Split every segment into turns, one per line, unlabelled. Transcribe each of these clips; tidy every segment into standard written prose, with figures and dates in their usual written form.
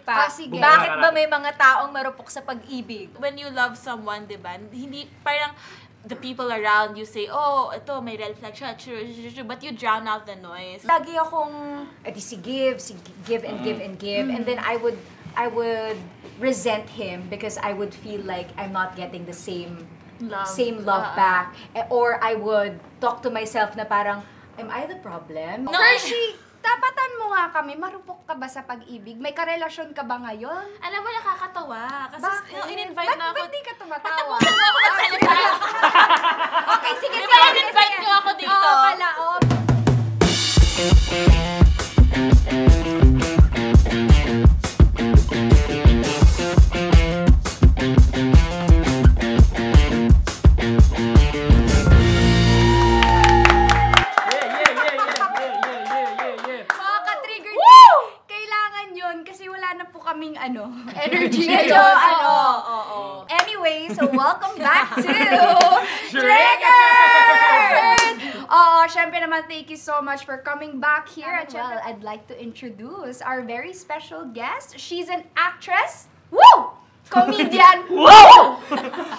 pa.
Sige.
Bakit ba may mga taong marupok sa pag-ibig?
When you love someone, diba, hindi, parang, the people around you say, oh, ito, may red flag siya, but you drown out the noise.
Lagi akong, give and give and give. And then I would resent him because I would feel like I'm not getting the same love back. Or I would talk to myself na parang, am I the problem?
No.
Hershey, tapatan mo nga kami, marupok ka ba sa pag-ibig? May karelasyon ka ba ngayon?
Alam mo, nakakatawa. Kasi
Bakit?
in-invite na ako.
Ba't di ka tumatawa?
Patapusin mo ako magsalita.
Okay, sige,
Di ba in-invite niyo ako dito?
Oo pala, oo. Makaka-trigger din. Kailangan yun kasi wala na po kaming energy
Medyo,
ngayon. Anyway, so welcome back to Triggered! Syempre naman, thank you so much for coming back here. At syempre, I'd like to introduce our very special guest. She's an actress. Woo! Comedian.
Wow!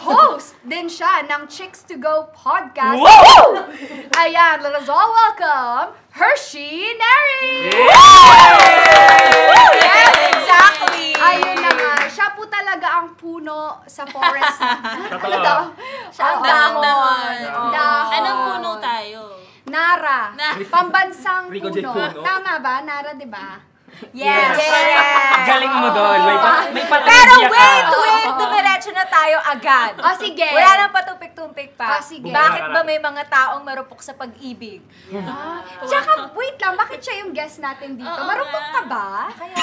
Host din siya ng Chicks to Go podcast.
Wow!
Ayan, let us all welcome Hershey Neri!
Yes, exactly!
Ayun na nga, siya po talaga ang puno sa forest.
Totoo.
Siya ang
Dahon.
Dahon.
Anong puno tayo?
Nara. Pambansang
Rico J.
puno.
Puno.
Tama ba? Nara, di ba?
Yes!
Galing mo doon. May
Pero
patrivia ka.
wait! Dumiretso na tayo agad.
Sige.
Wala nang patumpik-tumpik pa.
Sige.
Bakit ba may mga taong marupok sa pag-ibig?
Tsaka, wait lang, bakit siya yung guest natin dito?
Oo
Marupok
nga.
ka ba?
Kaya,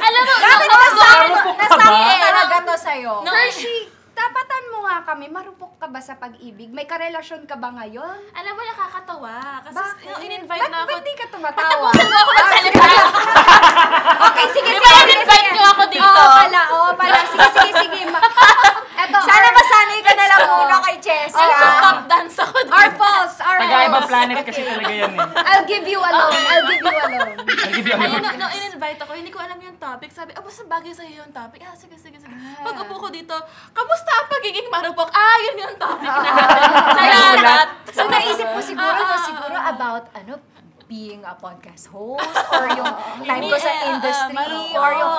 Alam mo,
bakit
marupok ka ba?
nasabi talaga to sa'yo?
Hershey, tapatan mo nga kami, marupok ka ba sa pag-ibig? May karelasyon ka ba ngayon?
alam mo, nakakatawa. Kasi
Bakit?
in-invite na ako.
Ba't di ka tumatawa?
Patapusin mo ako magsalita.
Okay, sige,
Di ba in-invite niyo ako dito?
Oo pala. Sige. Eto,
Sana masanay ka na lang muna kay Jessie.
Also,
ah.
stop dance ako dito.
Our falls.
Taga-ibang planet kasi talaga yan eh.
I'll give you alone.
I'll give you a
Ayun,
look.
nung in-invite ako, hindi ko alam yung topic. Sabi, basta bagay sa'yo yung topic. Sige. Pag-upo ko dito, kamusta ang pagiging marupok? Yun yung topic natin. Salamat.
So naisip ko siguro about being a podcast host or yung time ko sa industry
marupok.
or yung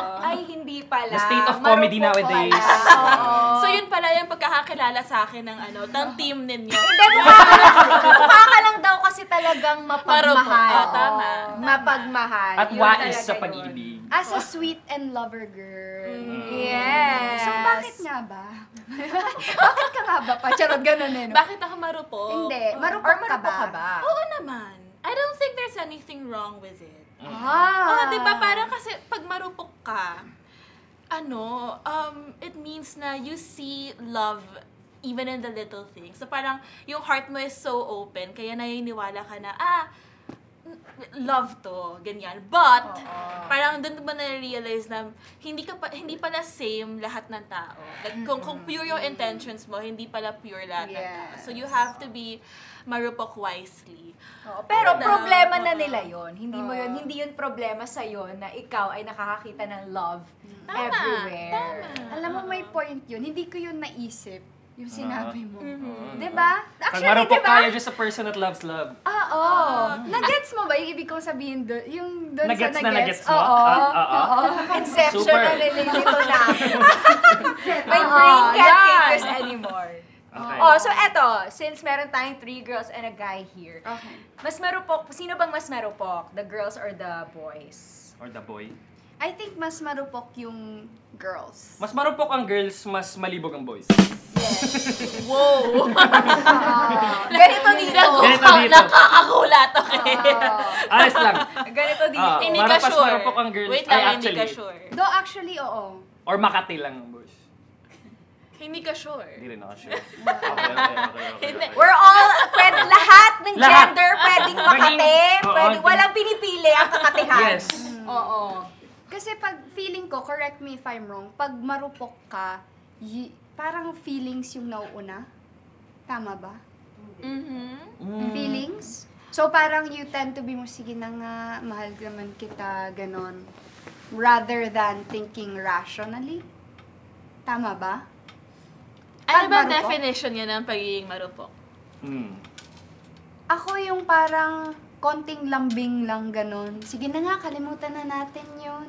hindi pala.
The state of comedy
Marupok
nowadays.
pala. Oo.
So yun pala yung pagkakakilala sa akin ng ng team ninyo.
Hindi, mukha ka lang daw kasi talagang mapagmahal.
Marupok. Tama.
Mapagmahal.
At
Yun
wais
talaga
sa
yun.
pag-ibig.
As a sweet and lover girl.
Yes.
So, bakit nga ba? Bakit ka nga ba pa? Charot, ganun eh, no?
Bakit ako marupok?
Hindi.
Or
Marupok ka
marupok ka
ba?
ba?
Oo naman. I don't think there's anything wrong with it.
Ah.
Diba? Parang kasi pag marupok ka, it means na you see love even in the little things. So parang yung heart mo is so open, kaya naniniwala ka na, love to, ganyan. But, parang doon mo na-realize na hindi pala same lahat ng tao. Like, kung pure yung intentions mo, hindi pala pure lahat ng tao. So you have to be marupok wisely.
Pero
Ano?
problema na nila yon. Hindi yun problema sa na ikaw ay nakakakita ng love everywhere.
Alam mo, may point yun. Hindi ko yun naisip. Yung sinabi mo.
Mhm.
Diba?
Pag
Actually,
marupok
diba?
ka, you're just a person that loves love.
Nag-gets mo ba yung ibig kong sabihin doon? Yung doon sa
Nag-gets na
nag-gets?
nag-gets mo?
Oo.
Inception
Super.
na nililito na. My brain can't take this anymore.
Okay.
So eto, since meron tayong 3 girls and a guy here,
Okay.
mas marupok, sino bang mas marupok? The girls or the boys?
Or the boy.
I think mas marupok yung girls.
Mas marupok ang girls, mas malibog ang boys.
Wow!
Ganito dito.
Ganito dito.
Nakakagulat, okay?
Honest lang.
Ganito dito.
Hindi ka
Mas
sure.
marupok ang girls.
Wait lang,
Ay,
hindi ka
actually.
sure.
Though actually, oo.
Or Makati lang ang boys.
Hindi ka sure.
Hindi rin ako sure. Okay.
We're all, lahat ng
Lahat.
gender pwedeng makate,
Oo.
walang pinipili ang kakatihan.
Yes.
Oo.
Kasi pag feeling ko, correct me if I'm wrong, pag marupok ka, parang feelings yung nauuna. Tama ba? Feelings? So parang you tend to be mo, sige na nga, mahal naman kita, ganon. rather than thinking rationally. Tama ba?
Ano ba ang
marupok?
definition niya ng pagiging marupok?
Ako yung parang konting lambing lang ganun. Sige na nga, kalimutan na natin yun.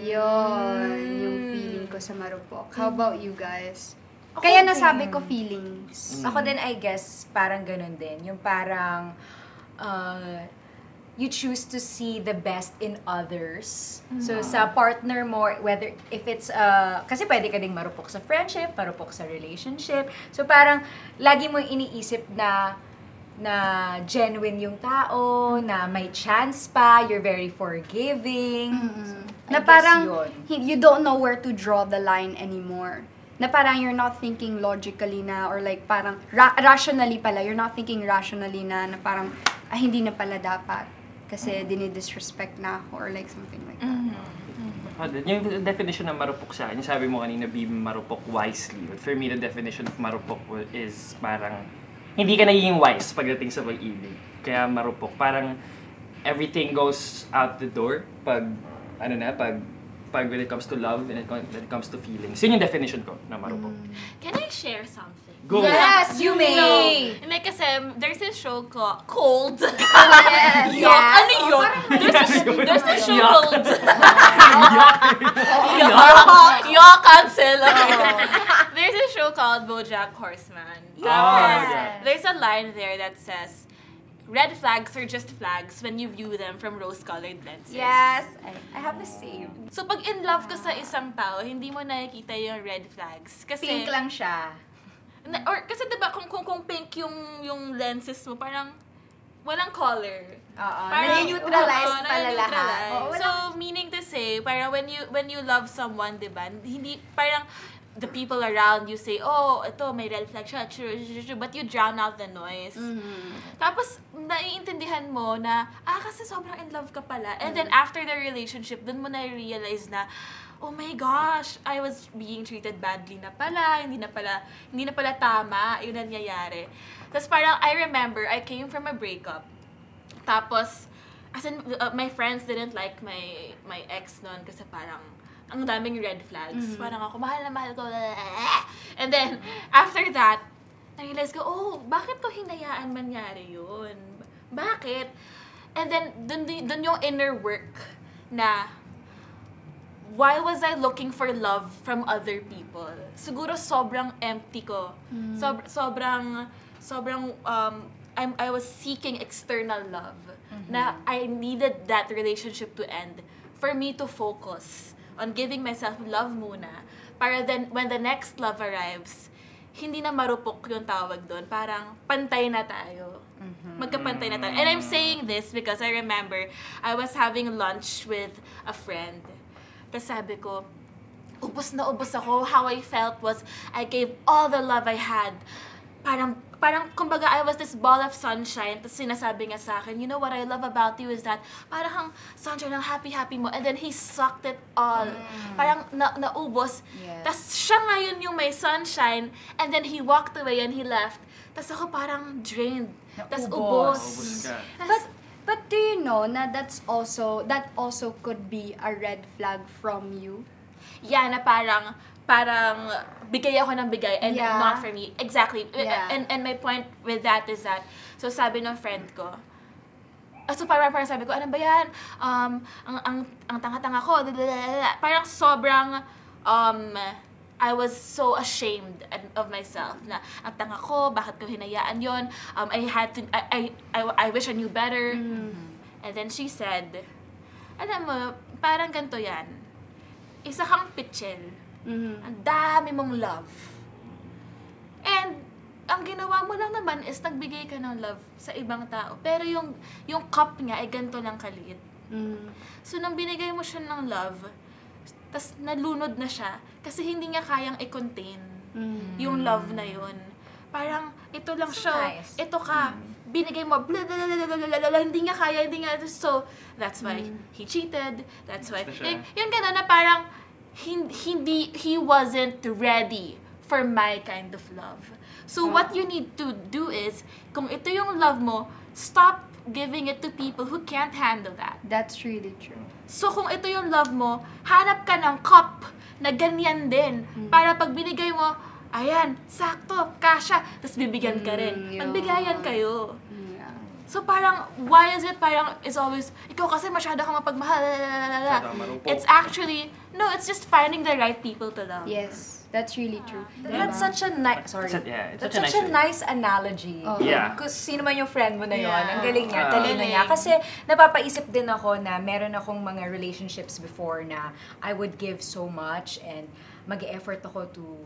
Yun, yung feeling ko sa marupok. How about you guys? Kaya nasabi ko feelings.
Ako din, I guess, parang ganun din. Yung parang, you choose to see the best in others. So, sa partner mo, whether, if it's, kasi pwede ka ding marupok sa friendship, marupok sa relationship. So, parang, lagi mo iniisip na genuine yung tao, na may chance pa, you're very forgiving.
Na parang, you don't know where to draw the line anymore. Na parang you're not thinking logically na, or like parang rationally pala, you're not thinking rationally na parang, hindi na pala dapat. Kasi dinidisrespect na ako, or like something like that.
Yung definition ng marupok sa akin, yung sabi mo kanina, be marupok wisely. But for me, the definition of marupok is parang, hindi ka nagiging wise pagdating sa pag-ibig. Kaya marupok, parang everything goes out the door pag when it comes to love and when it comes to feelings. Yun yung definition ko na marupok.
Can I share something?
Go!
Yes, you may!
No. Hindi kasi, there's a show called Cold.
Yes!
Yuck! Ano yun? There's a show called... Yuck! Cancel! There's a show called BoJack Horseman.
Yes.
There's a line there that says, red flags are just flags when you view them from rose-colored lenses.
Yes, I have the same.
So, pag in love ka sa isang tao, hindi mo nakikita yung red flags. Kasi,
Pink lang siya.
Or, kasi diba, kung pink yung lenses mo, parang walang color.
Oo, nai-neutralize pala lahat.
Nai-neutralize. So, meaning to say, parang when you love someone, diba, hindi, parang, the people around you say, oh, ito, may red flag siya, true, but you drown out the noise. Tapos, naiintindihan mo na, kasi sobrang in love ka pala. And then, after the relationship, dun mo na-realize na, oh my gosh, I was being treated badly na pala, hindi na pala tama, yun ang nangyayari. Tapos parang, I remember, I came from a breakup. Tapos, as in, my friends didn't like my ex noon kasi parang, ang daming red flags. Parang ako, mahal na mahal ko. And then, after that, na-realize ko, oh, bakit ko hinayaan mangyari yun? Bakit? And then, dun yung inner work na, why was I looking for love from other people? Siguro sobrang empty ko. Sobrang I was seeking external love. Na I needed that relationship to end for me to focus on giving myself love muna. Para then, when the next love arrives, hindi na marupok yung tawag doon. Parang pantay na tayo. Magkapantay na tayo. And I'm saying this because I remember I was having lunch with a friend. Tapos sabi ko, ubos na ubos ako. How I felt was, I gave all the love I had. Parang, kumbaga, I was this ball of sunshine. Tapos sinasabi nga sa akin, you know what I love about you is that, parang sunshine, ang happy-happy mo. And then he sucked it all. Parang naubos.
Yes.
Tapos siya ngayon yung may sunshine. And then he walked away and he left. Tapos ako parang drained. Tapos ubos.
Ubos ka.
But do you know na that also could be a red flag from you?
Yeah, na parang bigay ako ng bigay and not for me. Exactly.
Yeah.
And my point with that is that, so sabi ng friend ko, so parang sabi ko, ano ba yan? Ang tanga-tanga ko. Parang sobrang, I was so ashamed of myself na ang tanga ko, bakit ko hinayaan yon? I wish I knew better. And then she said, alam mo, parang ganito yan. Isa kang pitchel. Ang dami mong love. And ang ginawa mo lang naman is nagbigay ka ng love sa ibang tao. Pero yung cup niya ay ganito lang kaliit. So nung binigay mo siya ng love, tas nalunod na siya kasi hindi niya kayang i-contain yung love na yun. Parang ito lang
That's
siya.
nice.
Ito ka. Binigay mo, hindi niya kaya, hindi nga. So, that's why he cheated. That's why. Yung gano'n na parang, he wasn't ready for my kind of love. So, what you need to do is, kung ito yung love mo, stop giving it to people who can't handle that.
That's really true.
So kung ito yung love mo, hanap ka ng cup na ganyan din. Para pag binigay mo, ayan, sakto, kasha, tapos bibigyan ka rin. Magbigayan kayo. So parang, why is it parang, it's always, ikaw kasi masyado kang mapagmahal, it's actually, no, it's just finding the right people to love.
Yes, that's really true.
That's such a nice, that's such a nice analogy.
Yeah.
Kasi sino man yung friend mo na yun, ang galing niya, talino niya. Kasi napapaisip din ako na meron akong mga relationships before na I would give so much and mag-e-effort ako to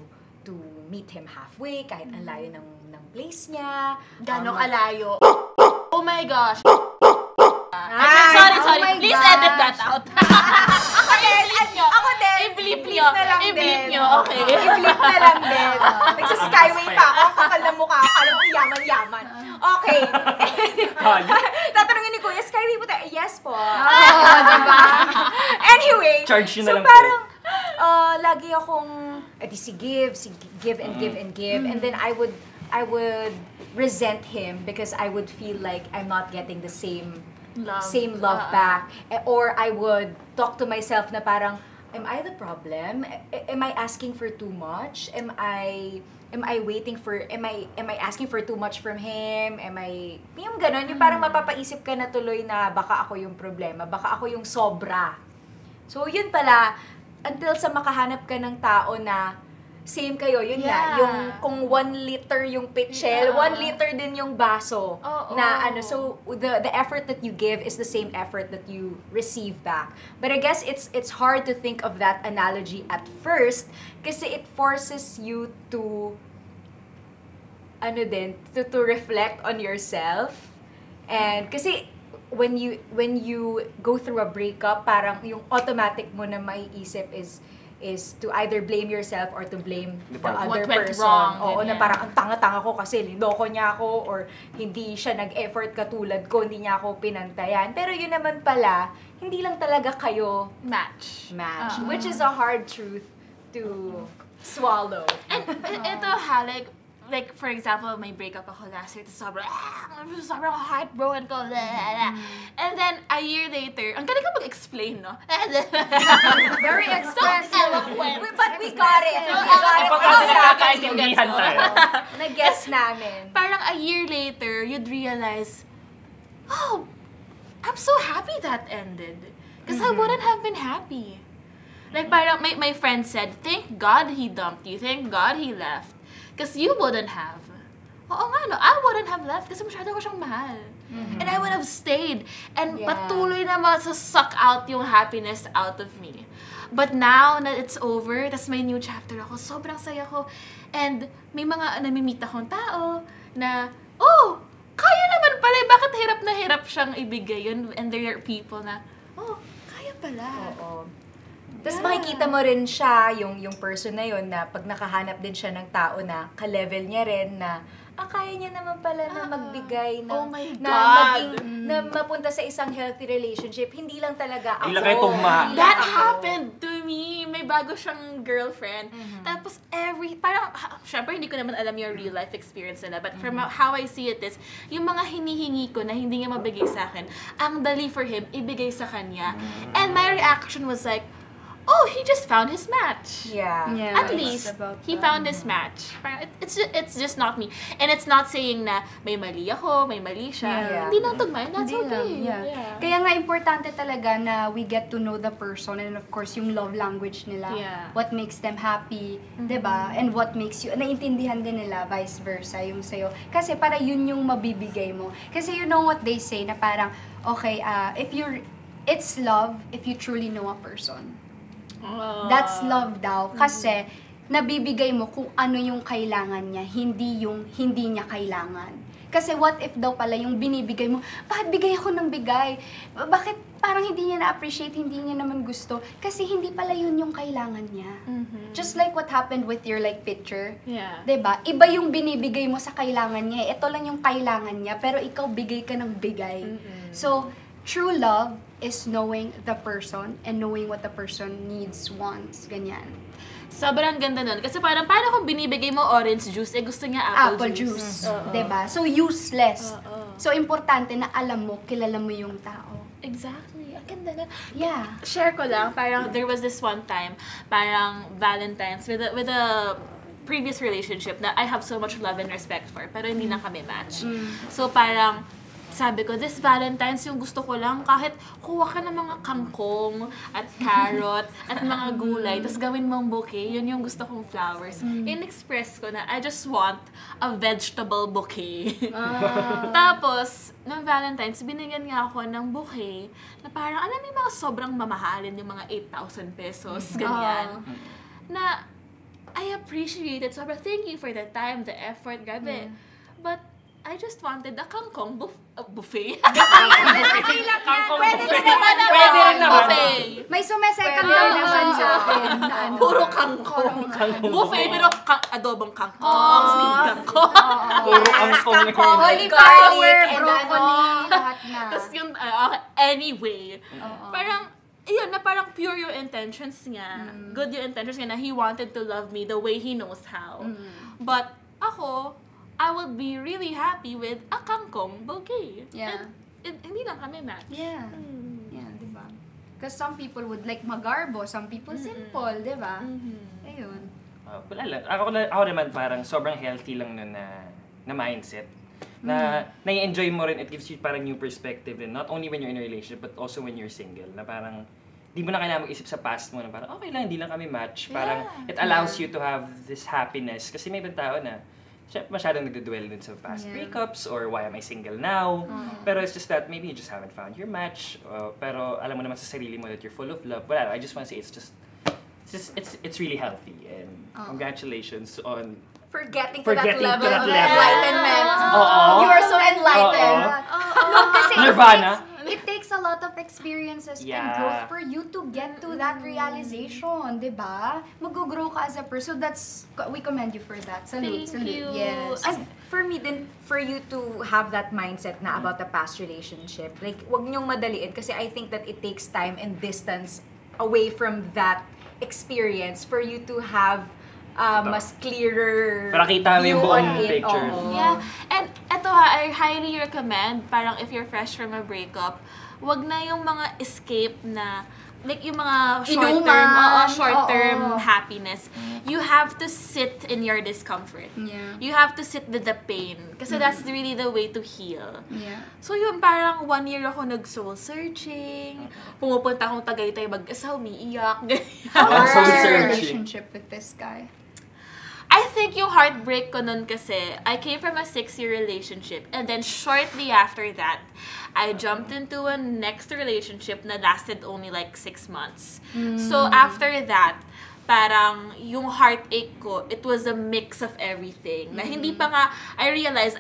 meet him halfway, kahit ang layo ng place niya.
Gano'ng kalayo. Oh my gosh.
Ay,
sorry.
oh my
Please
gosh.
edit that out.
Ako din.
I-bleep
I-bleep
nyo.
na lang
I-bleep
din.
nyo, okay.
I-bleep na lang din. Nagsa-skyway pa ako. Kakal na mukha. Akala mo yaman-yaman. Okay. Tatanungin ni Kuya, skyway po tayo? Yes po.
Diba?
Anyway.
Charge yun na lang
so parang, lagi akong, give and give and give. And then I would resent him because I would feel like I'm not getting the same love back. Or I would talk to myself na parang, am I the problem? Am I asking for too much? Am I asking for too much from him? Yung ganon, yung parang mapapaisip ka na tuloy na baka ako yung problema, baka ako yung sobra. So yun pala, until sa makahanap ka ng tao na same kayo, yun nga, yung kung 1 liter yung pitchel, 1 liter din yung baso. So the effort that you give is the same effort that you receive back. But I guess it's hard to think of that analogy at first kasi it forces you to to reflect on yourself. And kasi when you go through a breakup, parang yung automatic mo na maiisip is to either blame yourself or to blame the other person. Oo, na parang ang tanga-tanga ko kasi niloko niya ako or hindi siya nag-effort katulad ko, hindi niya ako pinantayan. Pero yun naman pala, hindi lang talaga kayo
match.
Which is a hard truth to swallow.
And ito like for example, may breakup ako last year, sobrang heartbroken ko. And then, a year later, ang galing ka mag-explain, no?
Very expressive.
But we got it.
Pagkakaintindihan tayo.
Nag-guess namin.
Parang a year later, you'd realize, oh, I'm so happy that ended. Because I wouldn't have been happy. Like parang my friend said, thank God he dumped you. Thank God he left. Because you wouldn't have. Oo nga, no? I wouldn't have left kasi masyado ko siyang mahal. And I would have stayed. And patuloy na masasuck out yung happiness out of me. But now na it's over, tas may new chapter ako, sobrang saya ko. And may mga namimit akong tao na, oh, kaya naman pala. Bakit hirap na hirap siyang ibigay yun? And there are people na, oh, kaya pala.
Oo. Tapos makikita mo rin siya, yung person na yun, na pag nakahanap din siya ng tao na ka-level niya rin, na kaya niya naman pala na magbigay ng,
oh my
na
God.
na mapunta sa isang healthy relationship. Hindi lang talaga ako.
Ilagay tugma.
That happened to me. May bago siyang girlfriend. Tapos parang, syempre hindi ko naman alam yung real life experience nila. But from how I see it is, yung mga hinihingi ko na hindi niya mabigay sa akin, ang dali for him, ibigay sa kanya. And my reaction was like, oh, he just found his match.
Yeah.
At least, he found his match. It's just not me. And it's not saying na may mali ako, may mali siya. Hindi lang tugma, that's okay.
Kaya nga, importante talaga na we get to know the person and of course, yung love language nila. What makes them happy, diba? And what makes you, naiintindihan din nila, vice versa, yung sa'yo. Kasi para yun yung mabibigay mo. Kasi you know what they say, na parang, okay, it's love if you truly know a person. That's love daw. Kasi, nabibigay mo kung ano yung kailangan niya, hindi yung hindi niya kailangan. Kasi what if daw pala yung binibigay mo, bakit bigay ako ng bigay? Bakit parang hindi niya na-appreciate, hindi niya naman gusto? Kasi hindi pala yun yung kailangan niya. Just like what happened with your picture. Diba? Iba yung binibigay mo sa kailangan niya. Ito lang yung kailangan niya, pero ikaw bigay ka ng bigay. So, true love is knowing the person and knowing what the person needs, wants, ganyan.
Sobrang ganda nun. Kasi parang, paano kung binibigay mo orange juice, gusto niya apple juice.
Diba? So, useless. So, importante na alam mo, kilala mo yung tao.
Exactly. Ang ganda na.
Yeah.
Share ko lang, parang there was this one time, parang Valentine's with a previous relationship na I have so much love and respect for, pero hindi na kami match. So parang, sabi ko, this Valentine's yung gusto ko lang, kahit kuha ka ng mga kangkong at carrot at mga gulay, tapos gawin mong bouquet, yun yung gusto kong flowers. In-express ko na, I just want a vegetable bouquet. Tapos, nung Valentine's, binigyan nga ako ng bouquet na parang, alam mo yung mga sobrang mamahalin, yung mga 8,000 pesos, ganyan. Na, I appreciate it. Sobrang thank you for the time, the effort, grabe. But, I just wanted a kangkong buffet.
Kangkong
Pwede
buffet.
naman ang
Pwede rin naman.
Buffet.
May sumesekang daw naman sa akin. na ano.
Puro kangkong.
Kangkong
Buffet, pero adobong kangkong, steamed kangkong.
Puro kangkong.
Cauliflower,
and
broccoli, lahat na.
Tapos yung, anyway, parang, yun, na parang pure yung intentions niya. Good yung intentions niya na he wanted to love me the way he knows how. But, ako, I would be really happy with a kangkong bouquet.
Yeah.
And hindi lang kami match.
Yeah. Yeah, di ba? Because some people would like magarbo, some people simple, di ba? Ayun.
Wala lang. Ako naman parang sobrang healthy lang na mindset. Na nai-enjoy mo rin, it gives you parang new perspective rin. Not only when you're in a relationship, but also when you're single. Na parang, di mo na kailangan mag-isip sa past mo na parang, okay lang, hindi lang kami match. Parang, it allows you to have this happiness. Kasi may ibang tao na, masyadong nagdudwell dun sa past breakups or why am I single now. Pero it's just that maybe you just haven't found your match. Pero alam mo naman sa sarili mo that you're full of love. Wala, I just want to say it's really healthy. And congratulations on
Forgetting
to that level
of enlightenment.
Oo.
You are so enlightened.
No, kasi
Nirvana.
it takes a lot of experiences and growth for you to get to that realization, di ba? Mag-grow ka as a person. We commend you for that. Salute,
Thank you.
Yes.
And for me din, for you to have that mindset na about the past relationship, like, wag niyong madaliin kasi I think that it takes time and distance away from that experience for you to have mas clearer
para kita mo yung
view
buong
on it.
picture.
Yeah. And eto I highly recommend, parang if you're fresh from a breakup, wag na yung mga escape na, like yung mga short-term happiness. You have to sit in your discomfort.
Yeah.
You have to sit with the pain. Kasi that's really the way to heal.
Yeah.
So yun, parang 1 year ako nag-soul searching. Pumupunta akong Tagaytay mag-asa, umiiyak, ganyan.
Soul
How's your
searching.
relationship with this guy?
I think yung heartbreak ko nun kasi, I came from a 6-year relationship and then shortly after that, I jumped into a next relationship na lasted only like 6 months. So after that, parang yung heartache ko, it was a mix of everything. Na hindi pa nga, I realized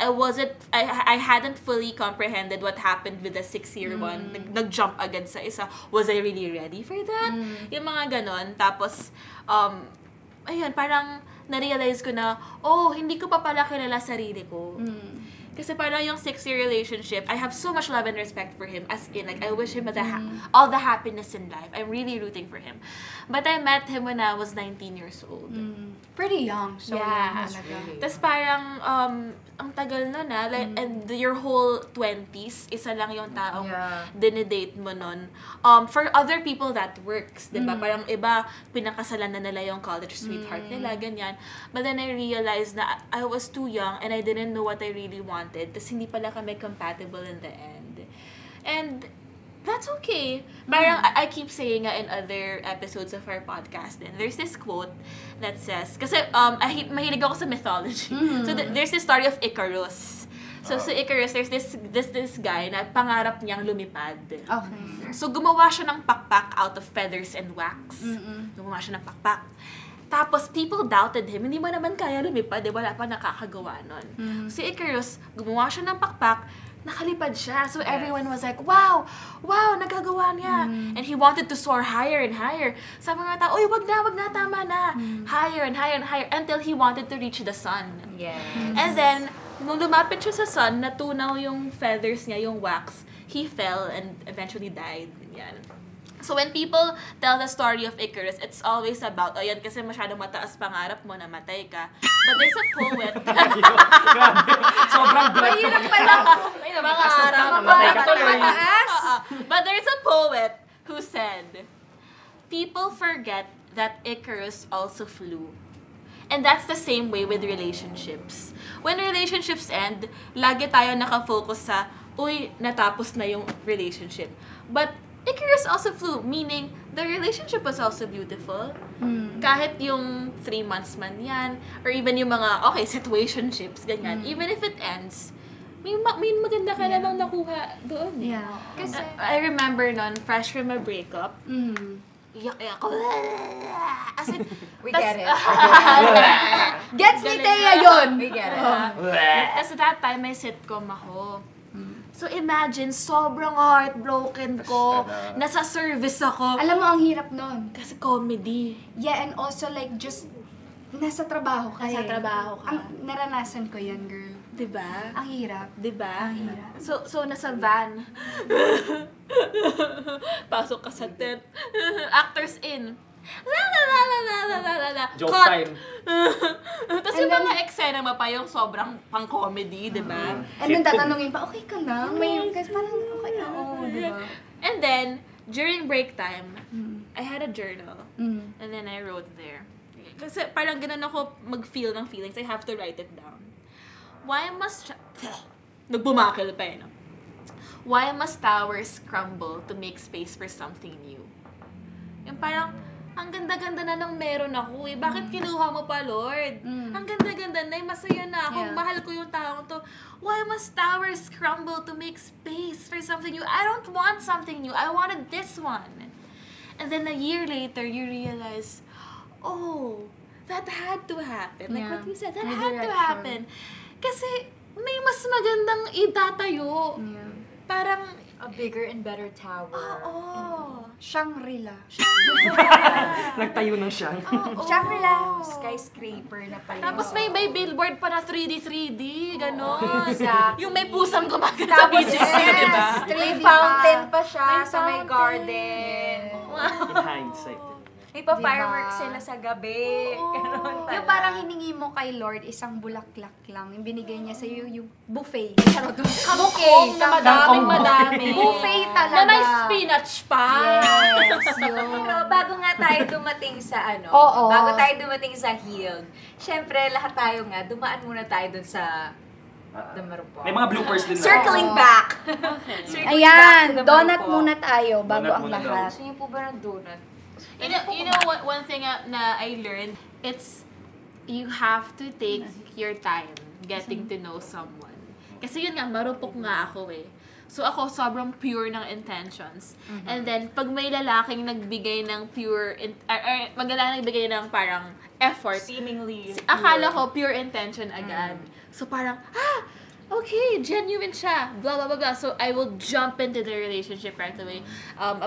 I hadn't fully comprehended what happened with the 6-year one. Nag-jump agad sa isa. Was I really ready for that? Yung mga ganon. Tapos, ayun, parang na-realize ko na, hindi ko pa pala kilala sarili ko. Kasi parang yung 6-year relationship, I have so much love and respect for him. As in, like, I wish him all the happiness in life. I'm really rooting for him. But I met him when I was 19 years old.
Pretty young. So
Yeah.
young talaga.
Tapos parang, ang tagal nun like, and your whole 20s, isa lang yung taong dinidate mo nun. For other people, that works, diba? Parang iba, pinakasalan na nila yung college sweetheart nila, ganyan. But then I realized na I was too young and I didn't know what I really wanted. Tapos hindi pala kami compatible in the end. And that's okay. Parang I keep saying in other episodes of our podcast din, there's this quote that says, kasi mahilig ako sa mythology. So there's this story of Icarus. So Icarus, there's this guy na pangarap niyang lumipad.
Okay.
So gumawa siya ng pakpak out of feathers and wax. Gumawa siya ng pakpak. Tapos, people doubted him. Hindi mo naman kaya lumipad, wala pa nakakagawa nun. Si Icarus, gumawa siya ng pakpak, nakalipad siya. So, everyone was like, wow, nagagawa niya. And he wanted to soar higher and higher. Sabi ng mga tao, wag na, tama na. Higher and higher and higher until he wanted to reach the sun.
Yes.
And then, nung lumapit siya sa sun, natunaw yung feathers niya, yung wax, he fell and eventually died. Yan. So when people tell the story of Icarus, it's always about, yan kasi masyadong mataas pangarap mo, namatay ka. But there's a poet.
Sobrang black.
Mahirap pala.
But there's a poet who said, people forget that Icarus also flew. And that's the same way with relationships. When relationships end, lagi tayo nakafocus sa, uy, natapos na yung relationship. But Icarus also flew, meaning the relationship was also beautiful. Kahit yung 3 months man yan, or even yung mga, situationships, ganyan. Even if it ends, may maganda ka namang nakuha doon.
Yeah. Kasi,
I remember nun, fresh from a breakup, iyak ako. As in,
We get it.
gets ni Thea yun!
We get it.
Tapos that time, may sitcom ako. So imagine, sobrang heartbroken ko. Nasa service ako.
Alam mo, ang hirap nun.
Kasi comedy.
Yeah, and also like just, nasa trabaho ka
Nasa trabaho ka.
Naranasan ko yan, girl.
Diba?
Ang hirap.
Diba?
Ang hirap.
So nasa van. Pasok ka sa tent. Actors in. La la la la la la la la la.
Joke
Cut.
time.
Tapos yung mga eksena mo pa yung sobrang pang-comedy, diba?
And then tatanungin pa, okay ka lang? May, kasi parang okay na, diba?
And then, during break time, I had a journal.
Mm.
And then I wrote there. Kasi parang ganun ako mag-feel ng feelings. I have to write it down. Why must... Nagbumakil pa no? Why must towers crumble to make space for something new? Yung parang, ang ganda-ganda na nang meron ako eh. Bakit kinuha mo pa, Lord? Ang ganda-ganda na, masaya na ako.
Yeah.
Mahal ko yung taong to. Why must towers crumble to make space for something new? I don't want something new. I wanted this one. And then a year later, you realize, oh, that had to happen. Like what you said, that had to happen. Kasi may mas magandang itatayo.
Yeah.
Parang,
A bigger and better tower.
oo.
Shangri-La.
Nagtayo ng siyang.
Shangri-La.
Skyscraper na pala.
Tapos may billboard pa na 3D, gano'n.
Exactly.
Yung may pusang gumagana sa
Tapos,
BGC, di ba?
May fountain pa siya
May
sa may
fountain.
garden.
In hindsight.
May pa
Diba?
fireworks sila sa gabi. Ganun pala.
Yung parang hiningi mo kay Lord isang bulaklak lang. Yung binigay niya sa'yo yung buffet. Charot.
Kamukong na madaming.
Buffet talaga.
Na may spinach pa.
Yes, yun.
Pero bago nga tayo dumating sa
Oo.
bago tayo dumating sa Healed, syempre lahat tayo nga, dumaan muna tayo dun sa The Marupok.
May mga bloopers din na.
Circling back. Circling back
Ayan,
to The
donut
Marupok.
muna tayo bago
Donut
ang
muna daw.
lahat.
Gusto niyo po ba ng donut?
You know one thing na I learned, it's you have to take your time getting to know someone. Kasi yun nga, marupok nga ako eh. So ako, sobrang pure ng intentions. And then, pag may lalaking nagbigay ng pure, nagbigay ng parang effort,
Seemingly.
akala ko pure intention agad. So parang, okay, genuine siya, blah, blah, blah, blah. So, I will jump into the relationship right away.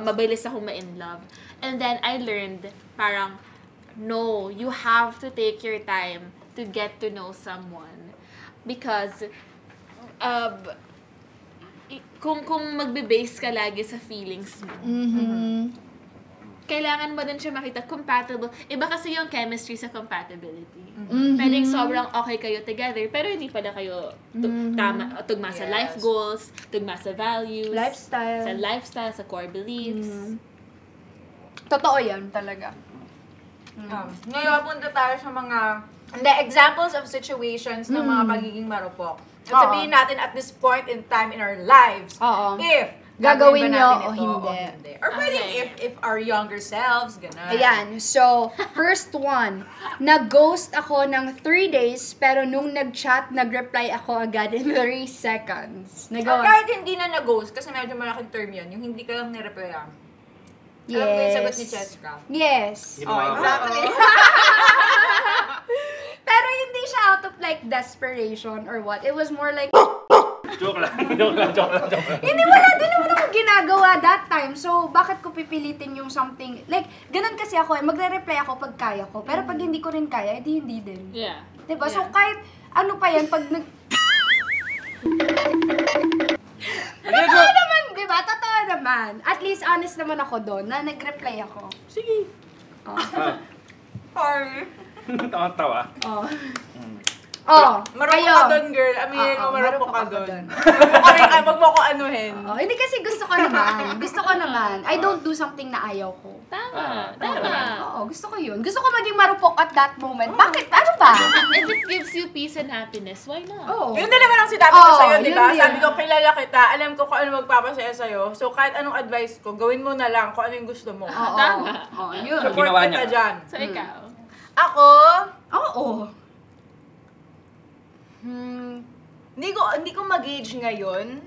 Mabilis akong ma-in love. And then, I learned, parang, no, you have to take your time to get to know someone. Because, kung magbe-base ka lagi sa feelings mo, kailangan mo din siya makita compatible. Iba kasi yung chemistry sa compatibility. Pwedeng sobrang okay kayo together, pero hindi pala kayo tugma sa life goals, tugma sa values, sa lifestyle, sa core beliefs.
Totoo yan talaga.
Ngayon, punta tayo sa mga examples of situations ng mga pagiging marupok. At sabihin natin at this point in time in our lives, if
gagawin
ba
nyo
natin
o
ito
hindi.
Or pwedeng if our younger selves, gano'n.
Ayan, so, first one, nag-ghost ako ng 3 days, pero nung nag-chat, nag-reply ako agad in 3 seconds.
Or kahit hindi na nag-ghost, kasi medyo malaking term yun, yung hindi ka lang nireplyan.
Yes.
Alam ko yung sagot ni Cheska.
Yes.
Exactly.
Pero hindi siya out of like desperation or what. It was more like,
Joke lang.
hindi, wala din naman ako ginagawa that time. So, bakit ko pipilitin yung something, like, ganun kasi ako eh, magre-reply ako pag kaya ko. Pero pag hindi ko rin kaya, edi hindi din.
Yeah.
Diba? So, kahit, ano pa yan, pag Ikaw naman, Diba? Totoo naman. At least honest naman ako doon na nag-reply ako.
Sige.
Oh.
Sorry.
Tawa-tawa.
Oh. Oh,
Marupok ka doon, girl. Aminin mo, marupok ka doon. Wag mo ko anuhin.
Oh, hindi kasi gusto ko naman. Gusto ko naman. I don't do something na ayaw ko.
Tama.
Oo, gusto ko yun. Gusto ko maging marupok at that moment. Bakit? Ano ba?
If it gives you peace and happiness, why not?
Oo.
Yun na naman ang sinabi ko sa'yo, di ba?
yun
Sabi
din.
ko, kilala kita, alam ko kung ano magpapasaya sa'yo. So, kahit anong advice ko, gawin mo na lang kung ano yung gusto mo.
Oo.
Tama.
Oo, yun.
Support
Ginawa
kita
niya.
dyan.
So, ikaw?
Ako,
Oo.
hindi ko mag-gauge ngayon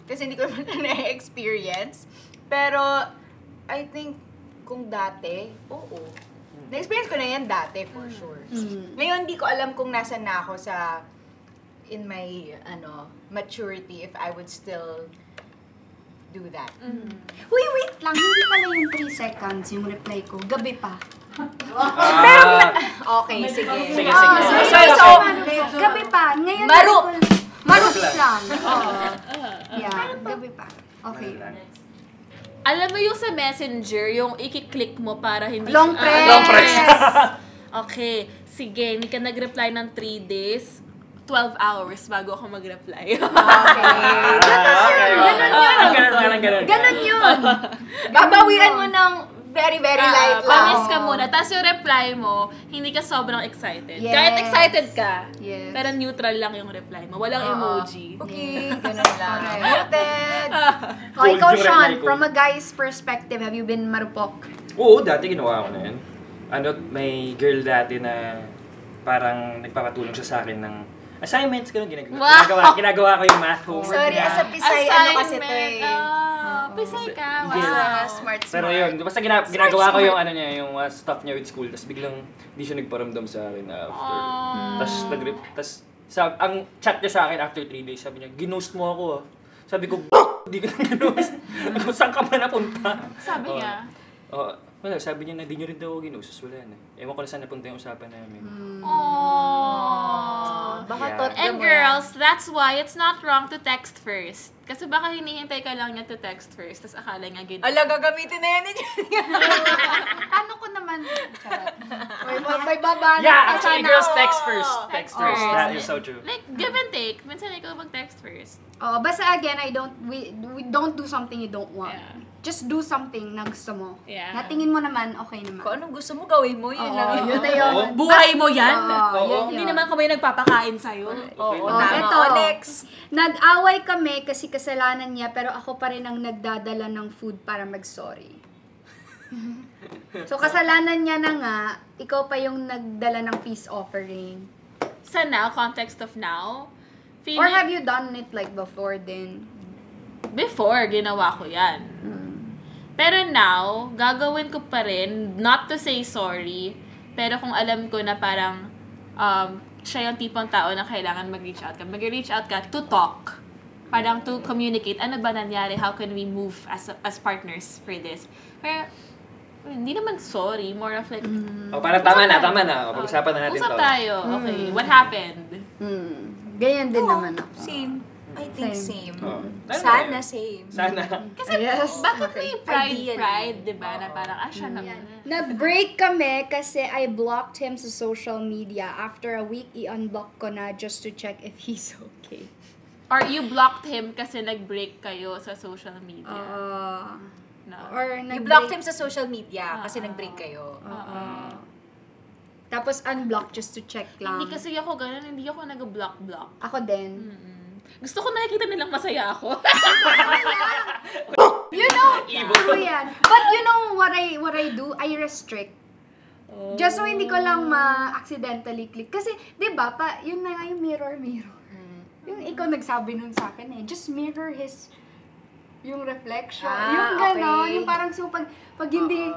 kasi hindi ko naman na-experience. Pero, I think, kung dati, oo. Na-experience ko na yan dati, for sure. Ngayon, hindi ko alam kung nasan na ako in my, maturity, if I would still do that.
Uy, wait lang. Hindi pala yung 3 seconds yung reply ko. Gabi pa.
Okay, sige.
Sige,
Oh,
sige.
so, gabi pa. Ngayon Marups lang. Oo. Yeah, gabi pa. Okay.
Alam mo yung sa Messenger, yung i-click mo para hindi...
Long press.
Long press.
Okay. Sige, hindi ka nag-reply ng 3 days. 12 hours bago ako mag-reply.
Ganun yun.
Babawian mo ng very, very light lang.
Pamis ka muna. Tapos yung reply mo, hindi ka sobrang excited.
Yes.
Kahit excited ka,
Yes.
pero neutral lang yung reply mo. Walang emoji.
Okay, ganun lang. Noted.
O, ikaw,
Yung
Sean,
reply ko.
from a guy's perspective, have you been marupok?
Oo, dati ginawa ko na yan. May girl dati na parang nagpapatulong siya sa akin ng assignments, gano'n, ginagawa ko yung math homework
Sorry,
niya.
as a Pisay, ano kasi ito eh.
Pisay ka.
Yes.
Smart.
Pero yun, basta ginagawa ko yung ano niya, yung stuff niya with school, tapos biglang hindi siya nagparamdam sa akin after. Tapos ang chat niya sa akin after 3 days, sabi niya, ginost mo ako ah. Sabi ko, hindi ko na ginost. Saan ka ba napunta?
Sabi niya.
Wala, sabi niya na di niyo rin daw ako ginost. Wala na. Ewan ko na saan napunta yung usapan namin.
Baka
Yeah.
tot
And girls, that's why it's not wrong to text first. Kasi baka hinihintay ka lang niya to text first, tapos akala niya gano'n.
Ala, gagamitin na yan ni
Ano ko naman? Charot. May babaan.
Yeah, actually, girls, text first. Text first.
first.
That is so true.
Like, give and take. Minsan ikaw mag-text first.
Oh, basta again, we don't do something you don't want.
Yeah.
Just do something na gusto mo.
Yeah.
Natingin mo naman, okay naman.
Kung anong gusto mo gawin mo, yun lang
yun na yun.
Buhay mo yan.
Oo,
Hindi naman kami nagpapakain sa'yo.
Oo,
Oh,
tama.
eto.
O, next.
Nag-away kami kasi kasalanan niya, pero ako pa rin ang nagdadala ng food para mag-sorry. So, kasalanan niya na nga, ikaw pa yung nagdala ng peace offering.
Sa now, context of now,
Or have you done it like before din?
Before, ginawa ko yan. Pero now, gagawin ko pa rin, not to say sorry, pero kung alam ko na parang siya yung tipong tao na kailangan mag-reach out ka. Mag-reach out ka to talk. Parang to communicate. Ano ba nangyari? How can we move as partners for this? Pero, hindi naman sorry. More of like,
Parang tama na. Pag-usapan na natin
usap
to.
tayo. Okay, what happened?
Ganyan din naman ako.
Same. I think same.
Sana
same.
Sana.
Kasi
Yes.
bakit may
Ideally.
pride, di ba? Na parang, siya naman.
Nag-break kami kasi I blocked him sa social media. After a week, i-unblock ko na just to check if he's okay.
Or you blocked him kasi nag-break kayo sa social media. No.
Or
You blocked him sa social media kasi nag-break kayo.
Tapos unblock just to check lang.
Hindi kasi ako ganun, hindi ako nag-block-block.
Ako din.
Gusto ko nakikita nilang masaya ako.
You know, ano yan. But you know what I do? I restrict. Just so hindi ko lang ma-accidentally click. Kasi, di ba, yun na nga yung mirror. Yung ikaw nagsabi nun sa akin eh. Just mirror yung reflection. Yung gano'n.
Okay.
Yung parang so pag hindi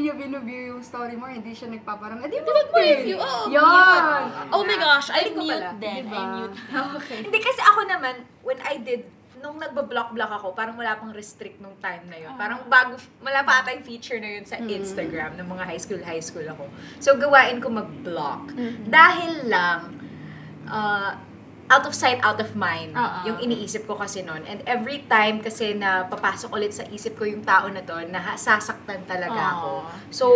niya binuview yung story mo, hindi siya nagpaparang, di mag-review. Yun!
Oh my gosh, I
ko
mute
pala.
then.
Diba?
I mute.
Okay.
Hindi kasi ako naman, when I did, nung nagbablock-block ako, parang wala pang restrict nung time na yun. Parang wala pa ata yung feature na yun sa Instagram ng mga high school ako. So, gawain ko mag-block. Dahil lang,
out of sight, out of mind, yung iniisip ko kasi nun. And every time kasi na papasok ulit sa isip ko yung tao na to, sasaktan talaga ako. So,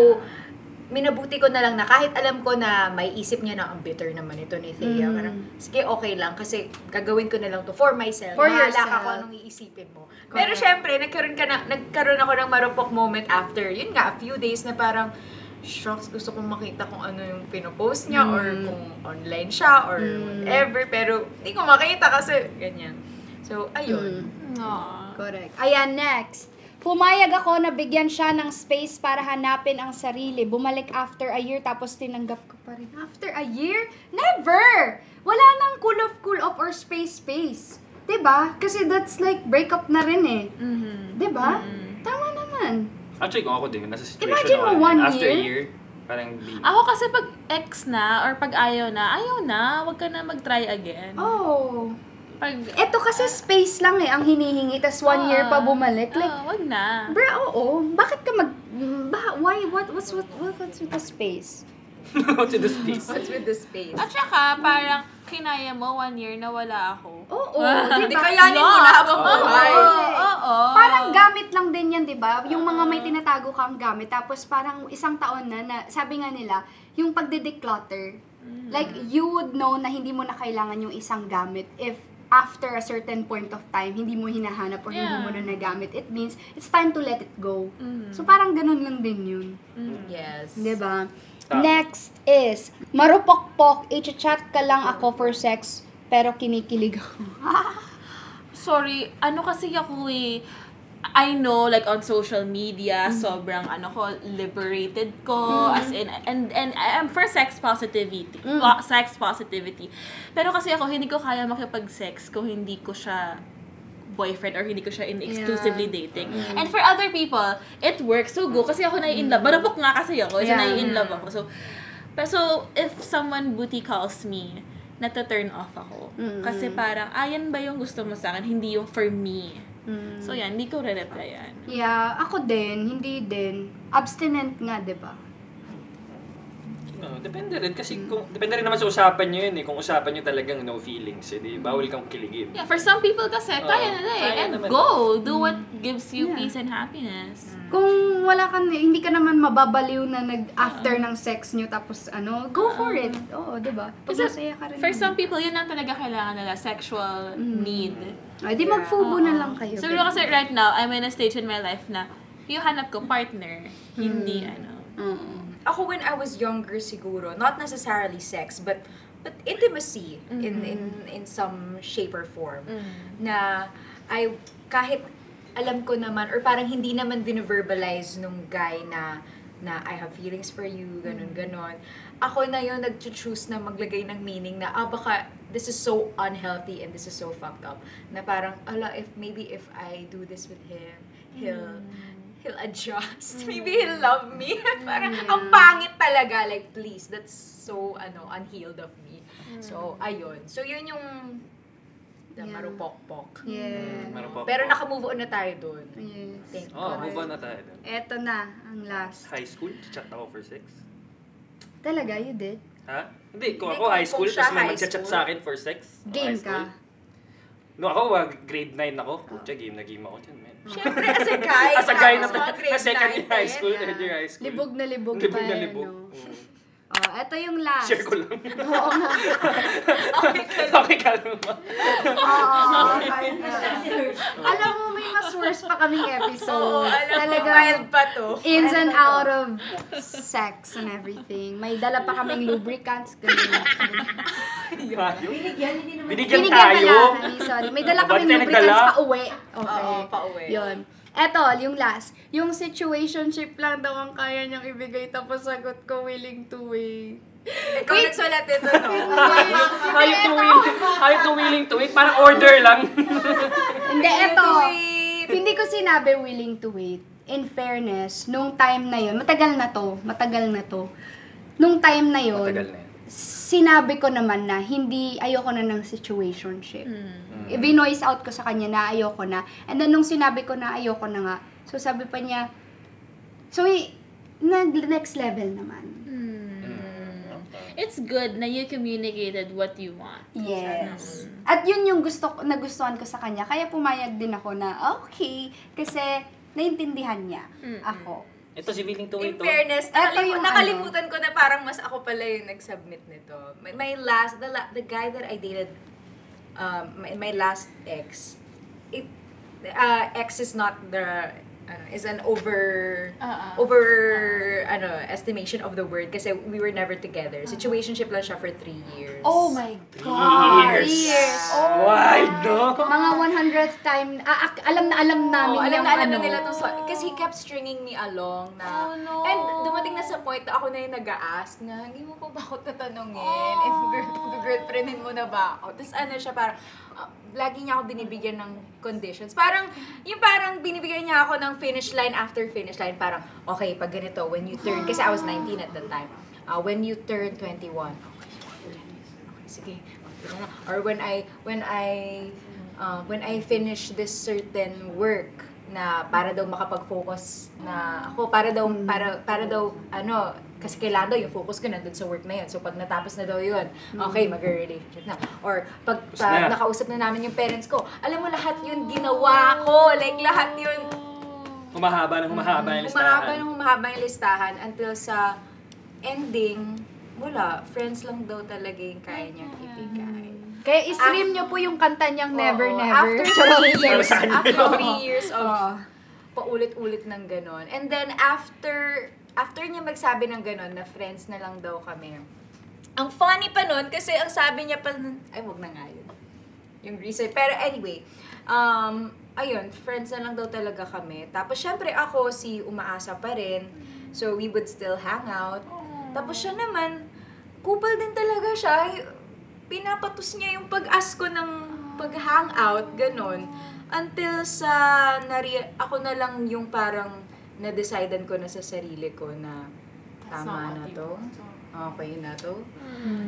minabuti ko na lang na kahit alam ko na may isip niya na ang bitter naman ito ni Thea. Parang, sige, okay lang kasi gagawin ko na lang to for myself.
For
Bahala
yourself.
ka kung anong iisipin mo. Pero syempre, nagkaroon ako ng marupok moment after. Yun nga, a few days na parang, shocks, gusto kong makita kung ano yung pinopost niya or kung online siya or whatever. Pero hindi ko makita kasi ganyan. So, ayun.
Correct. Ayan, next. Pumayag ako na bigyan siya ng space para hanapin ang sarili. Bumalik after a year tapos tinanggap ko pa rin. After a year? Never! Wala nang cool off or space. Diba? Kasi that's like breakup na rin eh. Diba? Tama naman.
Actually, kung ako din, nasa situation
Imagine mo, 1
after
year?
a year, parang di.
Ako kasi pag ex na or pag ayaw na, wag ka na mag-try again.
Oh.
Pag,
Eto kasi space lang eh, ang hinihingi, tas 1 year pa bumalik. Like,
wag na.
bro, bakit ka why, what's with the space?
What's with the space?
What's with the space?
At saka, parang kinaya mo 1 year na wala ako.
Oo,
Hindi
diba?
kayanin mo na habang buhay.
Oo.
Parang gamit lang din yan, di ba? Yung mga may tinatago kang gamit, tapos parang isang taon na sabi nga nila, yung pagde-declutter, like, you would know na hindi mo na kailangan yung isang gamit if after a certain point of time, hindi mo hinahanap or hindi mo na nagamit. It means, it's time to let it go. So, parang ganun lang din yun.
Yes.
Di ba? Next is, marupok-pok, i-chat ka lang ako for sex, pero kinikilig ako.
Sorry, ano kasi ako eh, I know, like, on social media, sobrang, liberated ko, as in, and I'm for sex positivity. Sex positivity. Pero kasi ako, hindi ko kaya makipag-sex kung hindi ko siya boyfriend or hindi ko siya exclusively dating. And for other people, it works. So, go. Kasi ako nai-in-love. Marupok nga kasi ako. So, nai-in-love ako. So, if someone booty calls me, nata-turn off ako. Kasi parang, yan ba yung gusto mo sa akin? Hindi yung for me. So, yan. Hindi ko re-replyan.
Yeah, ako din. Hindi din. Abstinent nga, di ba?
No, depende rin kasi depende rin naman sa usapan niyo yun eh. Kung usapan niyo talagang no feelings, di bawal kang kiligin.
Yeah, for some people kasi, kaya nila eh.
Kaya
And
naman.
go! Do what gives you peace and happiness.
Kung wala ka, hindi ka naman mababaliw na after ng sex nyo, tapos go for it. Oo, diba? Pag masaya ka rin.
For some people, yun lang talaga kailangan nila, sexual need.
Ay, di mag-fubo na lang kayo.
Siguro kasi right now, I'm in a stage in my life na yung hanap ko partner, hindi
Ako when I was younger siguro, not necessarily sex, but intimacy in some shape or form. Na kahit alam ko naman, or parang hindi naman din-verbalize nung guy na I have feelings for you, ganon. Ako na yun nag-choose na maglagay ng meaning na, baka this is so unhealthy and this is so fucked up. Na parang, maybe if I do this with him, he'll adjust. Maybe he'll love me. Parang, ang pangit talaga. Like, please, that's so, unhealed of me. So, ayun. So, yun yung marupok-pok.
Yeah.
Marupok.
Pero naka-move on na tayo dun.
Yes.
Thank God.
Move on na tayo dun.
Eto na, ang last.
High school, chat ako for sex.
Talaga, you did?
Ha? Hindi, kung
Hindi,
ako high
kung
school,
siya
tapos may
high
mag-chat
school.
sa akin for sex.
Game
high school.
ka?
No, ako, grade 9 ako. Kutya, game na game ako dyan, man.
Siyempre, as a guy.
As a guy na,
mga grade
second year
9,
high school,
10,
third year high school.
Libog na libog
Libog
pa
na
eh,
libog.
no? Eto yung last.
Share ko lang.
Oo nga.
Okay ka lang ba?
Alam mo, may mas worse pa kaming episode.
alam mo, wild pa to.
Ins and out of sex and everything. May dala pa kaming lubricants. Ganun.
Binigyan tayo.
pala, honey, sorry. May dala
Ba't
kaming
tayo
lubricants
nagdala?
pa uwi. Okay.
Oo, pa-uwi.
Yun. Eto, yung last. Yung situationship lang daw ang kaya niyang ibigay tapos sagot ko willing to wait.
Ikaw nagsulat ito, no?
How to willing to wait? Parang order lang.
Hindi, eto. Hindi ko sinabi willing to wait. In fairness, nung time na yun, matagal na to. Nung time na yun,
Matagal na yan.
sinabi ko naman na ayoko na ng situationship. I-noise out ko sa kanya na ayoko na. And then nung sinabi ko na ayoko na nga, so sabi pa niya, so next level naman.
it's good na you communicated what you want.
Yes. At yun yung nagustuhan ko sa kanya. Kaya pumayag din ako na, okay, kasi naintindihan niya ako.
Ito si Willing to
In
Wait.
fairness,
Ito yung
nakalimutan ko na parang mas ako pala yung nag-submit nito. The guy that I dated, my last ex, ex is not is an estimation of the word kasi we were never together. Situationship lang siya for 3 years.
Oh my God!
3
years.
Oh, wild, no?
Mga 100th time, alam namin
alam
yung
na alam na nila to. Kasi he kept stringing me along na.
Oh, no.
And dumating na sa point na ako na yung nag-a-ask na, hindi mo pa ba ako tatanungin? If girlfriendin mo na ba ako? Tapos ano siya parang, lagi niya ako binibigyan ng conditions. Parang binibigyan niya ako ng finish line after finish line. Parang, okay, pag ganito, when you turn, kasi I was 19 at that time, when you turn 21, okay, sige, or when I finish this certain work na para daw makapag-focus na ako, para daw kasi kailangan daw yung focus ko nandun sa work na yun. So, pag natapos na daw yun, okay, mag-relationship na. Or, pag nakausap na namin yung parents ko, alam mo, lahat yun ginawa ko. Like, lahat yun.
Humahaba ng humahaba yung listahan.
Humahaba yung listahan until sa ending, wala. Friends lang daw talaga yung kaya niyang ibigay.
Kaya isrim nyo po yung kanta niyang Never Never.
After 3 years of paulit-ulit ng ganon. And then, after niya magsabi ng ganon, na friends na lang daw kami. Ang funny pa nun, kasi ang sabi niya pa nun, ay, wag na nga yun. Yung research. Pero anyway, ayun, friends na lang daw talaga kami. Tapos, syempre ako, si umaasa pa rin. So, we would still hang out. Tapos siya naman, kupal din talaga siya. Pinapatos niya yung pag-ask ko ng pag-hangout, ganon. Until sa, ako na lang yung parang na-decidean ko na sa sarili ko na tama na to. Okay na to.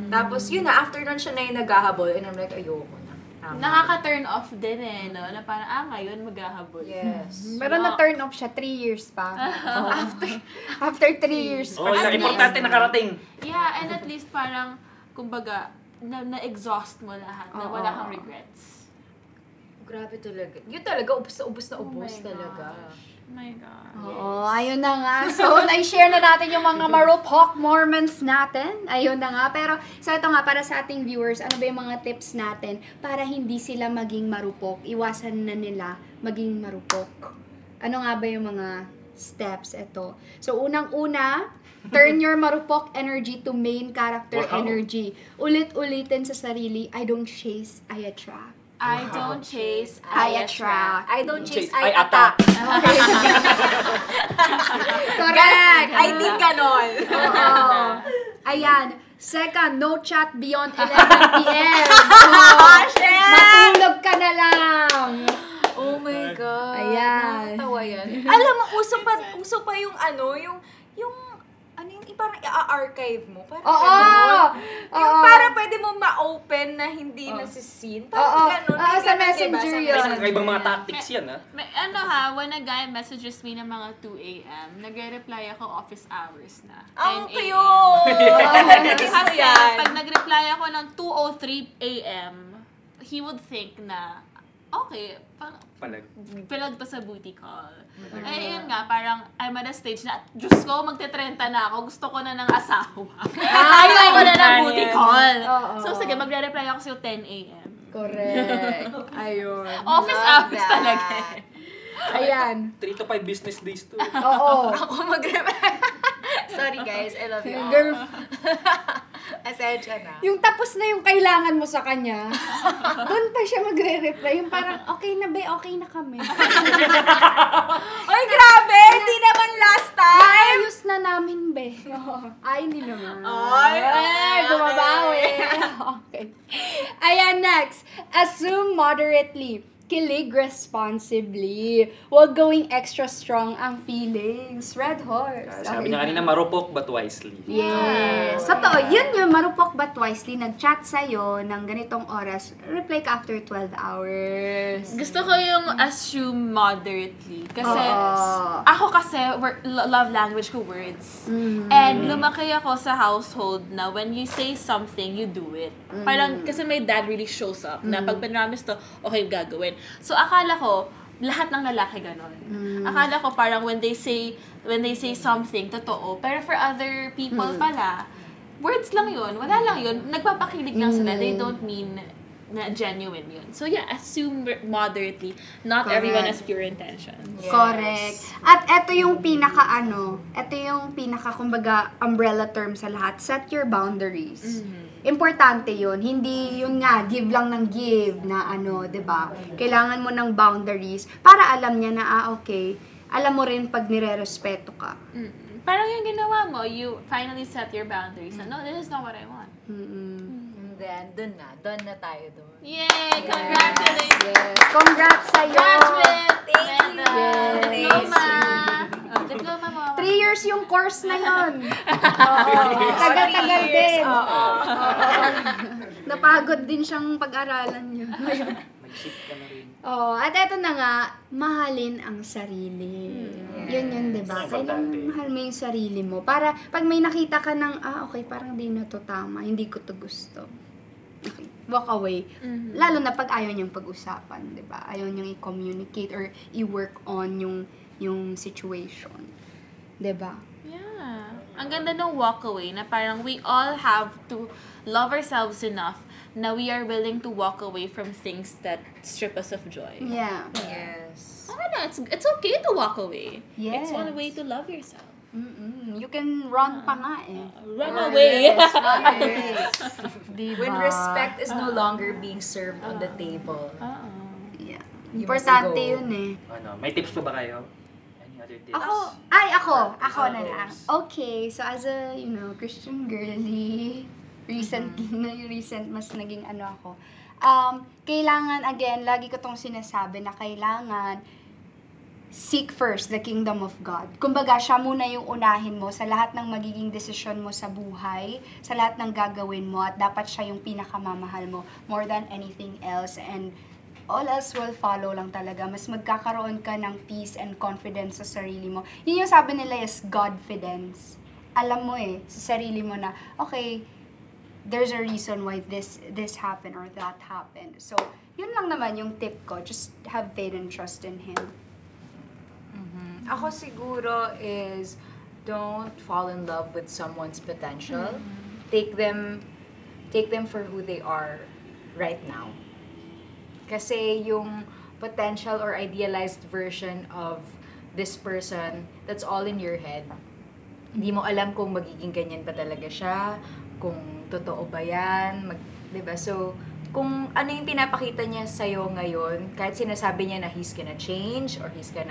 Tapos yun na, after nun siya na yung naghahabol and I'm like, ayoko na.
Nakaka-turn off din no? Na parang, ngayon maghahabol.
Yes.
Pero na-turn off siya 3 years pa. After 3 years pa.
Oh, yung importante nakarating.
Yeah, and at least parang, kumbaga, na-exhaust mo lahat, na wala kang regrets.
Grabe talaga. Yun talaga, ubus na ubus talaga.
Oh my God.
Oo, ayun na nga. So, na-share na natin yung mga marupok Mormons natin. Ayun na nga. Pero, so ito nga, para sa ating viewers, ano ba yung mga tips natin para hindi sila maging marupok? Iwasan na nila maging marupok. Ano nga ba yung mga steps ito? So, unang-una, turn your marupok energy to main character energy. Ulit-ulitin sa sarili, I don't chase, I attract.
I don't chase,
I attract.
I don't chase,
I
I attack.
Correct!
I think ganon.
Oo. Ayan. Second, no chat beyond 11 p.m. Matulog ka na lang.
Oh my God.
Ayan.
Nakakatawa yan. Alam mo, uso pa yung parang i-archive mo. Parang
Oo!
Yung para pwede mo ma-open na hindi nasiseen. Parang ganun.
Sa Messenger yun.
May ibang mga tactics yan, ha?
When a guy messages me ng mga 2 a.m., nagre-reply ako office hours na.
Ang
10
cute!
Kasi pag nag-reply ako ng 2:03 a.m., he would think na, okay, palag to sa booty call. Eh, yun nga, parang I'm at a stage na, Diyos ko, magte-30 na ako, gusto ko na ng asawa. Ayaw ko na ng booty call. So, sige, magre-reply ako sa 10 a.m.
Correct. Ayun.
Office hours talaga.
Ayan.
3 to 5 business days to.
Oo.
Ako mag-reply. Sorry guys, I love you.
Girl,
Asensya na.
yung tapos na yung kailangan mo sa kanya, doon pa siya magre-reply. Yung parang, okay na ba? Okay na kami.
Ay, grabe! Hindi naman last time!
Ayos na namin, be. Ay, hindi naman.
Ay,
bumabawi. Okay. Ayan, next. Assume moderately. Kilig responsibly. Huwag going extra strong ang feelings. Red Horse.
Sabi niya kanina, marupok but wisely.
Yes. Totoo, yun yung marupok but wisely. Nag-chat sa'yo ng ganitong oras. Reply ka after 12 hours.
Gusto ko yung assume moderately. Kasi, ako kasi, love language ko words. And lumaki ako sa household na when you say something, you do it. Parang, kasi my dad really shows up na pag pinramis to, okay, gagawin. So, akala ko, lahat ng lalaki ganon. Akala ko parang when they say something, totoo. Pero for other people pala, words lang yun. Wala lang yun. Nagpapakilig lang sila. They don't mean na genuine yun. So yeah, assume moderately. Not everyone has pure intentions.
Yes. Correct. At ito yung pinaka kumbaga umbrella term sa lahat. Set your boundaries. Importante yun. Hindi yun nga, give lang ng give na 'di ba? Kailangan mo ng boundaries para alam niya na okay, alam mo rin pag nire-respeto ka.
Parang yung ginawa mo, you finally set your boundaries. No, this is not what I want.
And then, done na tayo doon.
Yay! Congratulations!
Yes. Congrats sa'yo!
Graduate!
Thank you!
Diploma! Diploma mo.
3 years yung course na yun. Tagal-tagal din. Napagod din siyang pag-aralan niya.
Mag-shift ka na rin.
At eto na nga, mahalin ang sarili. Yun, diba? Kailangan mahal mo yung sarili mo. Para pag may nakita ka ng, okay, parang di na to tama, hindi ko to gusto. Okay, walk away. Lalo na pag ayaw niyang pag-usapan, diba? Ayaw niyang i-communicate or i-work on yung situation. Diba?
Yeah. Ang ganda ng walk away na parang we all have to love ourselves enough na we are willing to walk away from things that strip us of joy.
Yeah.
Yes.
It's okay to walk away.
Yes.
It's one way to love yourself.
You can run pa nga eh.
Run away.
Yes. Diba?
When respect is no longer being served on the table.
Yeah.
You
Importante
must go.
yun eh.
May tips pa ba kayo? Any other tips?
Ako na lang. Okay, so as a, Christian girly, mas naging ako. Kailangan, again, lagi ko tong sinasabi na kailangan seek first the kingdom of God. Kumbaga, siya muna yung unahin mo sa lahat ng magiging desisyon mo sa buhay, sa lahat ng gagawin mo, at dapat siya yung pinakamamahal mo more than anything else. And all else will follow lang talaga. Mas magkakaroon ka ng peace and confidence sa sarili mo. Yun yung sabi nila is Godfidence. Alam mo sa sarili mo na, okay, there's a reason why this happened or that happened. So, yun lang naman yung tip ko. Just have faith and trust in Him.
Ako siguro is don't fall in love with someone's potential. Take them for who they are right now. Kasi yung potential or idealized version of this person, that's all in your head. Hindi mo alam kung magiging ganyan ba talaga siya, kung totoo ba yan, 'di ba? So, kung ano yung pinapakita niya sa'yo ngayon, kahit sinasabi niya na he's gonna change or he's gonna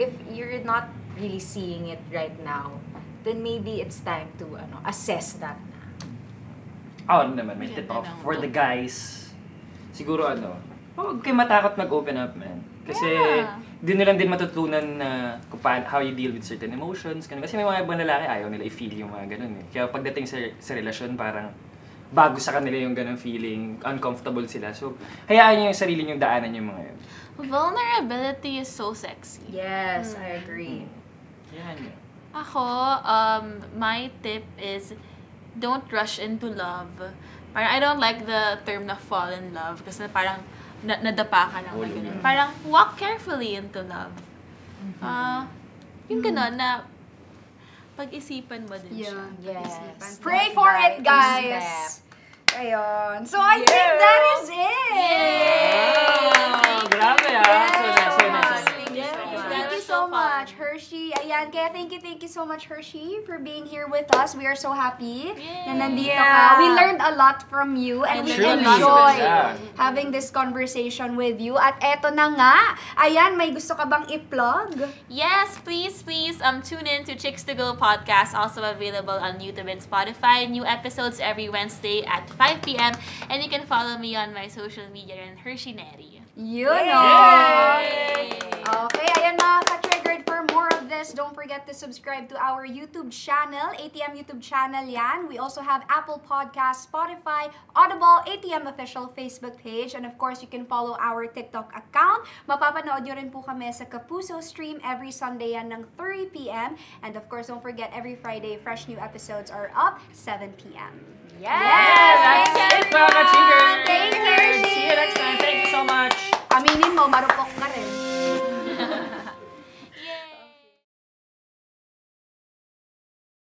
if you're not really seeing it right now, then maybe it's time to assess that na.
Naman, may tip ako. For the guys, siguro huwag kayo matakot mag-open up, man. Kasi, din nila din matutunan na how you deal with certain emotions. Kasi may mga ibang lalaki, ayaw nila i-feel yung mga ganun eh. Kaya pagdating sa relasyon, parang bago sa kanila yung ganung feeling, uncomfortable sila. So, hayaan nyo yung sarili nyo daanan yung mga yun.
Vulnerability is so sexy.
Yes, I agree.
Hayaan nyo.
Ako, my tip is don't rush into love. Parang I don't like the term na fall in love kasi parang nadapa ka lang na ganun. Parang walk carefully into love. Yung gano'n na pag-isipan mo din siya.
Yes.
Pray for it, guys! Ayun. So, I think that is it!
Grabe So nice.
Thank you so much, Hershey. Ayan, kaya thank you so much, Hershey, for being here with us. We are so happy na nandito ka. We learned a lot from you and we enjoyed having this conversation with you. At eto na nga, ayan, may gusto ka bang i-plug?
Yes, please, tune in to Chicks to Go podcast, also available on YouTube and Spotify. New episodes every Wednesday at 5 p.m. And you can follow me on my social media and Hershey Neri.
You know! Okay, ayan mga ka-triggered. For more of this, don't forget to subscribe to our YouTube channel. ATM YouTube channel yan. We also have Apple Podcasts, Spotify, Audible, ATM official Facebook page. And of course, you can follow our TikTok account. Mapapanood nyo rin po kami sa Kapuso stream every Sunday yan ng 3 p.m. And of course, don't forget, every Friday, fresh new episodes are up, 7 p.m.
Yes!